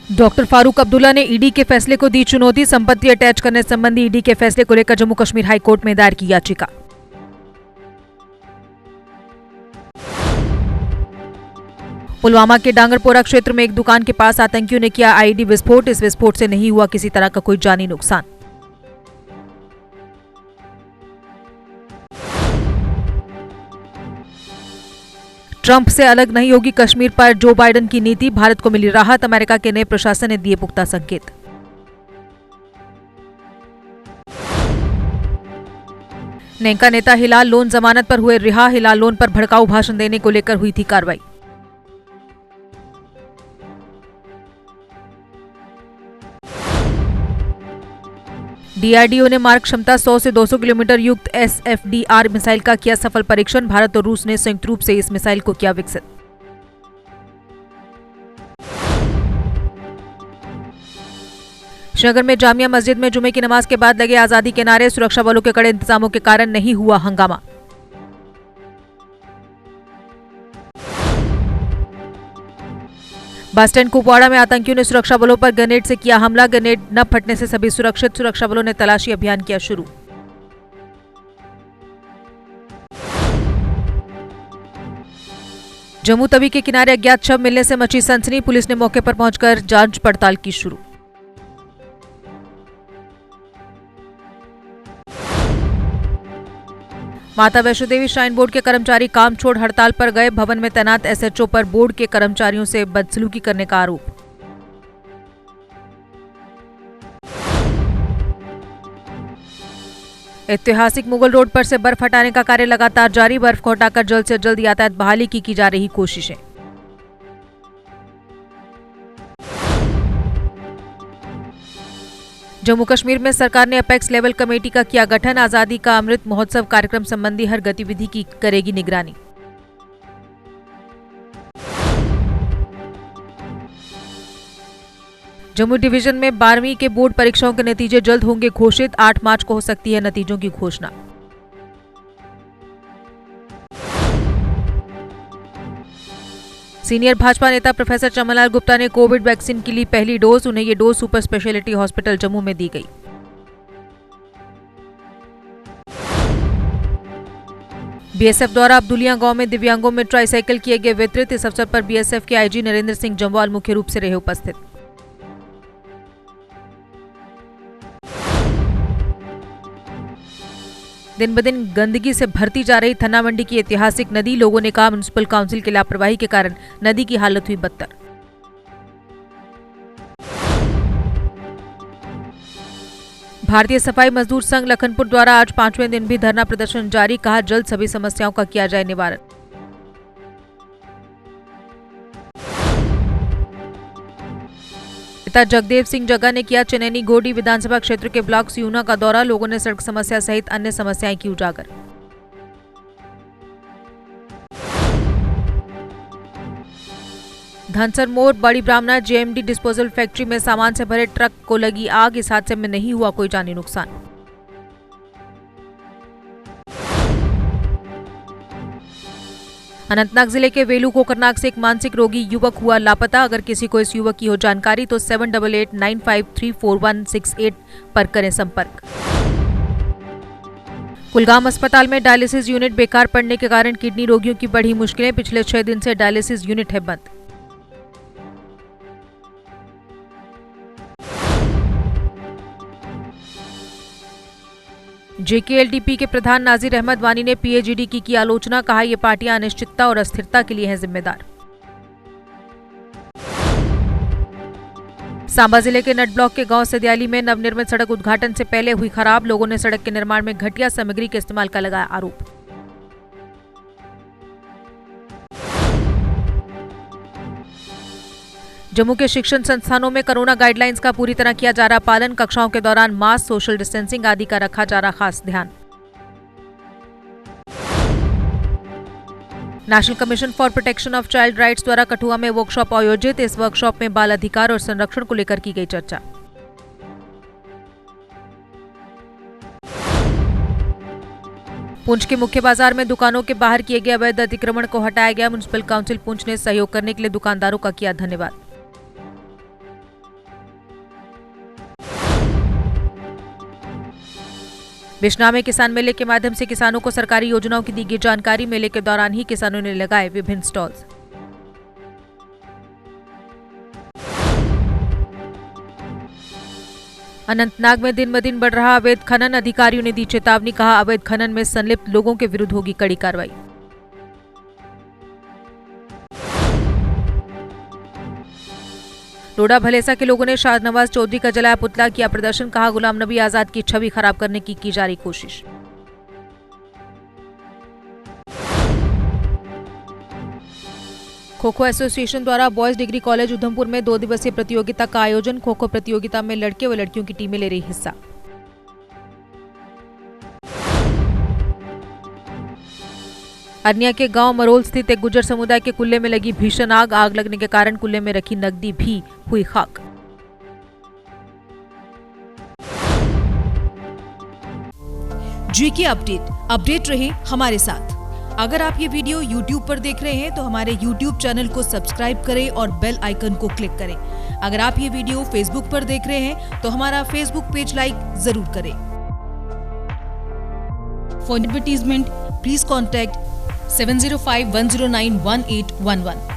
Doctor Farooq Abdullah ने ED के फैसले को दी चुनौती। संपत्ति अटैच करने संबंधी ईडी के फैसले को लेकर जम्मू कश्मीर हाई कोर्ट में दायर की याचिका। पुलवामा के डांगरपोरा क्षेत्र में एक दुकान के पास आतंकियों ने किया आईईडी विस्फोट। इस विस्फोट से नहीं हुआ किसी तरह का कोई जानी नुकसान। ट्रंप से अलग नहीं होगी कश्मीर पर जो बाइडेन की नीति, भारत को मिली राहत। अमेरिका के नए प्रशासन ने दिए पुख्ता संकेत। नेका नेता हिलाल लोन जमानत पर हुए रिहा। हिलाल लोन पर भड़काऊ भाषण देने को लेकर हुई थी कार्रवाई। डीआरडीओ ने मार्क क्षमता 100 से 200 किलोमीटर युक्त एसएफडीआर मिसाइल का किया सफल परीक्षण। भारत और रूस ने संयुक्त रूप से इस मिसाइल को किया विकसित। श्रीनगर में जामिया मस्जिद में जुमे की नमाज के बाद लगे आजादी के नारे। सुरक्षा बलों के कड़े इंतजामों के कारण नहीं हुआ हंगामा। बस स्टैंड कुपवाड़ा में आतंकियों ने सुरक्षा बलों पर ग्रेनेड से किया हमला। ग्रेनेड न फटने से सभी सुरक्षित। सुरक्षा बलों ने तलाशी अभियान किया शुरू। जम्मू तवी के किनारे अज्ञात शव मिलने से मची सनसनी। पुलिस ने मौके पर पहुंचकर जांच पड़ताल की शुरू। माता वैष्णो देवी श्राइन बोर्ड के कर्मचारी काम छोड़ हड़ताल पर गए। भवन में तैनात एसएचओ पर बोर्ड के कर्मचारियों से बदसलूकी करने का आरोप। ऐतिहासिक मुगल रोड पर से बर्फ हटाने का कार्य लगातार जारी। बर्फ को हटाकर जल्द से जल्द यातायात बहाली की जा रही कोशिशें। जम्मू कश्मीर में सरकार ने अपेक्स लेवल कमेटी का किया गठन। आजादी का अमृत महोत्सव कार्यक्रम संबंधी हर गतिविधि की करेगी निगरानी। जम्मू डिवीजन में 12वीं के बोर्ड परीक्षाओं के नतीजे जल्द होंगे घोषित। 8 मार्च को हो सकती है नतीजों की घोषणा। सीनियर भाजपा नेता प्रोफेसर चमनलाल गुप्ता ने कोविड वैक्सीन के लिए पहली डोज। उन्हें ये dose super speciality hospital Jammu में दी गई। बीएसएफ द्वारा अब्दुलिया गांव में दिव्यांगों में ट्राईसाइकिल किए गए वितरित। इस अवसर पर बीएसएफ के आईजी नरेंद्र सिंह जम्वाल मुख्य रूप से रहे उपस्थित। दिन ब दिन गंदगी से भरती जा रही थन्ना मंडी की ऐतिहासिक नदी। लोगों ने कहा म्युनिसिपल काउंसिल की लापरवाही के कारण नदी की हालत हुई बदतर। भारतीय सफाई मजदूर संघ लखनपुर द्वारा आज 5वें दिन भी धरना प्रदर्शन जारी। कहा जल्द सभी समस्याओं का किया जाए निवारण। पिता जगदेव सिंह जग्गा ने किया चनैनी गोडी विधानसभा क्षेत्र के ब्लॉक सियूना का दौरा। लोगों ने सड़क समस्या सहित अन्य समस्याएं की उजागर। धनसर मोड़ बड़ी ब्राह्मणा जेएमडी डिस्पोजल फैक्ट्री में सामान से भरे ट्रक को लगी आग। इस हादसे में नहीं हुआ कोई जानी नुकसान। अनंतनाग जिले के वेलू कोकरनाग से एक मानसिक रोगी युवक हुआ लापता। अगर किसी को इस युवक की हो जानकारी तो 7889534168 पर करें संपर्क। कुलगाम अस्पताल में डायलिसिस यूनिट बेकार पड़ने के कारण किडनी रोगियों की बढ़ी मुश्किलें। पिछले 6 दिन से डायलिसिस यूनिट है बंद। जेकेएलडीपी के प्रधान नाजिर अहमद वानी ने पीएजीडी की आलोचना। कहा ये पार्टियां अनिश्चितता और अस्थिरता के लिए हैं जिम्मेदार। सांबा जिले के नट ब्लॉक के गांव सदियाली में नवनिर्मित सड़क उद्घाटन से पहले हुई खराब। लोगों ने सड़क के निर्माण में घटिया सामग्री के इस्तेमाल का लगाया आरोप। जम्मू के शिक्षण संस्थानों में कोरोना गाइडलाइंस का पूरी तरह किया जा रहा पालन। कक्षाओं के दौरान मास्क, सोशल डिस्टेंसिंग आदि का रखा जा रहा खास ध्यान। National commission for protection of child rights द्वारा कठुआ में वर्कशॉप आयोजित। इस वर्कशॉप में बाल अधिकार और संरक्षण को लेकर की गई चर्चा। पुंछ के मुख्य बाजार में दुकानों के बाहर किए गए अवैध अतिक्रमण को हटाया गया। म्युनिसिपल काउंसिल पुंछ ने सहयोग करने के लिए दुकानदारों का किया धन्यवाद। बिश्नाह में किसान मेले के माध्यम से किसानों को सरकारी योजनाओं की दी गई जानकारी। मेले के दौरान ही किसानों ने लगाए विभिन्न स्टॉल्स। अनंतनाग में दिन ब दिन बढ़ रहा अवैध खनन, अधिकारियों ने दी चेतावनी। कहा, अवैध खनन में संलिप्त लोगों के विरुद्ध होगी कड़ी कार्रवाई। डोडा भलेसा के लोगों ने शाहनवाज चौधरी का जलाया पुतला, किया प्रदर्शन। कहा, गुलाम नबी आजाद की छवि खराब करने की जा रही कोशिश। खो खो एसोसिएशन द्वारा बॉयज डिग्री कॉलेज उधमपुर में 2 दिवसीय प्रतियोगिता का आयोजन। खो खो प्रतियोगिता में लड़के व लड़कियों की टीमें ले रही हिस्सा। अरनिया के गांव मरोल स्थित एक गुर्जर समुदाय के कुल्ले में लगी भीषण आग। आग लगने के कारण कुल्ले में रखी नकदी भी हुई खाक। जीके अपडेट रहे हमारे साथ। अगर आप ये वीडियो YouTube पर देख रहे हैं तो हमारे YouTube चैनल को सब्सक्राइब करें और बेल आइकन को क्लिक करें। अगर आप ये वीडियो Facebook पर देख रहे हैं तो हमारा Facebook पेज लाइक जरूर करें। For advertisement please contact 7051091811।